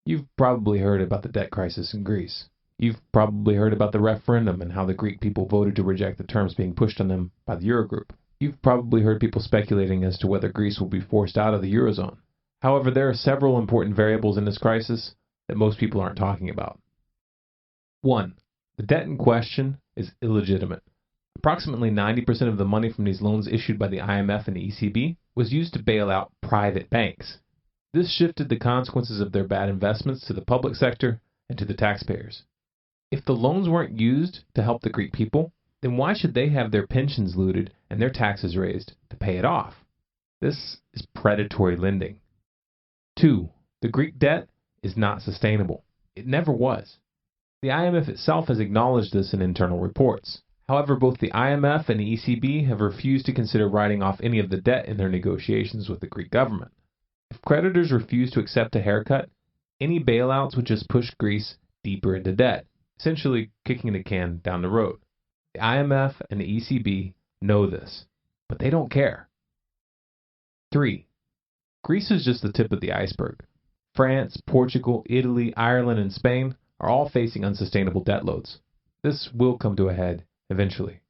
You've probably heard about the debt crisis in Greece. You've probably heard about the referendum and how the Greek people voted to reject the terms being pushed on them by the Eurogroup. You've probably heard people speculating as to whether Greece will be forced out of the Eurozone. However, there are several important variables in this crisis that most people aren't talking about. 1. The debt in question is illegitimate. Approximately 90% of the money from these loans issued by the IMF and the ECB was used to bail out private banks. This shifted the consequences of their bad investments to the public sector and to the taxpayers. If the loans weren't used to help the Greek people, then why should they have their pensions looted and their taxes raised to pay it off? This is predatory lending. 2. The Greek debt is not sustainable. It never was. The IMF itself has acknowledged this in internal reports. However, both the IMF and the ECB have refused to consider writing off any of the debt in their negotiations with the Greek government. If creditors refuse to accept a haircut, any bailouts would just push Greece deeper into debt, essentially kicking the can down the road. The IMF and the ECB know this, but they don't care. 3. Greece is just the tip of the iceberg. France, Portugal, Italy, Ireland, and Spain are all facing unsustainable debt loads. This will come to a head eventually.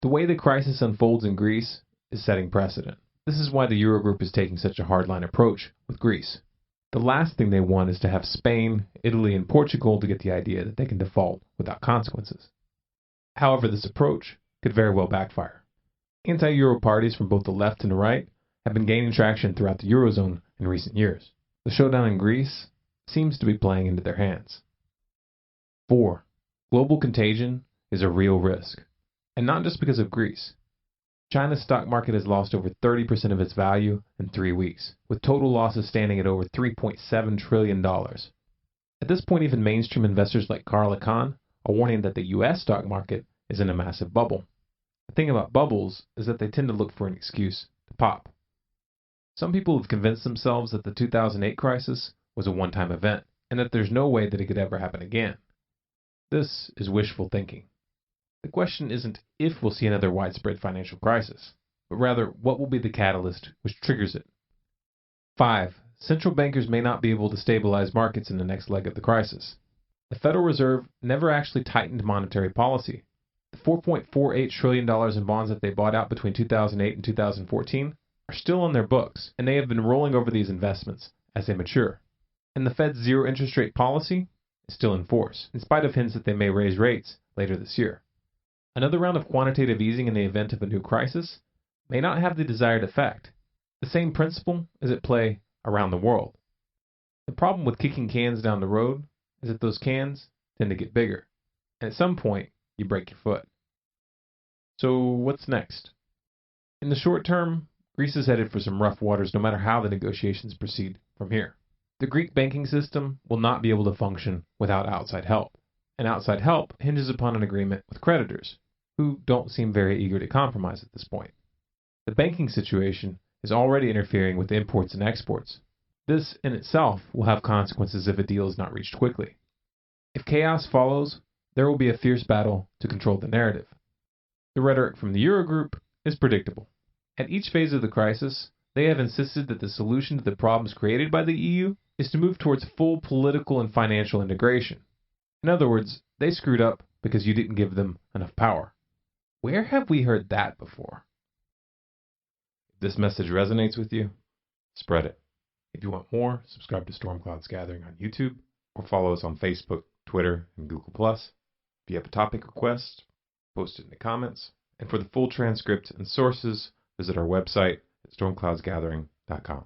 The way the crisis unfolds in Greece is setting precedent. This is why the Eurogroup is taking such a hardline approach with Greece. The last thing they want is to have Spain, Italy, and Portugal to get the idea that they can default without consequences. However, this approach could very well backfire. Anti-Euro parties from both the left and the right have been gaining traction throughout the Eurozone in recent years. The showdown in Greece seems to be playing into their hands. 4. Global contagion is a real risk, and not just because of Greece. China's stock market has lost over 30% of its value in 3 weeks, with total losses standing at over $3.7 trillion. At this point, even mainstream investors like Carl Icahn are warning that the U.S. stock market is in a massive bubble. The thing about bubbles is that they tend to look for an excuse to pop. Some people have convinced themselves that the 2008 crisis was a one-time event, and that there's no way that it could ever happen again. This is wishful thinking. The question isn't if we'll see another widespread financial crisis, but rather what will be the catalyst which triggers it. 5. Central bankers may not be able to stabilize markets in the next leg of the crisis. The Federal Reserve never actually tightened monetary policy. The $4.48 trillion in bonds that they bought out between 2008 and 2014 are still on their books, and they have been rolling over these investments as they mature. And the Fed's zero interest rate policy is still in force, in spite of hints that they may raise rates later this year. Another round of quantitative easing in the event of a new crisis may not have the desired effect. The same principle is at play around the world. The problem with kicking cans down the road is that those cans tend to get bigger, and at some point, you break your foot. So what's next? In the short term, Greece is headed for some rough waters no matter how the negotiations proceed from here. The Greek banking system will not be able to function without outside help, and outside help hinges upon an agreement with creditors, who don't seem very eager to compromise at this point. The banking situation is already interfering with imports and exports. This in itself will have consequences if a deal is not reached quickly. If chaos follows, there will be a fierce battle to control the narrative. The rhetoric from the Eurogroup is predictable. At each phase of the crisis, they have insisted that the solution to the problems created by the EU is to move towards full political and financial integration. In other words, they screwed up because you didn't give them enough power. Where have we heard that before? If this message resonates with you, spread it. If you want more, subscribe to Storm Clouds Gathering on YouTube, or follow us on Facebook, Twitter, and Google+. If you have a topic request, post it in the comments. And for the full transcript and sources, visit our website at stormcloudsgathering.com.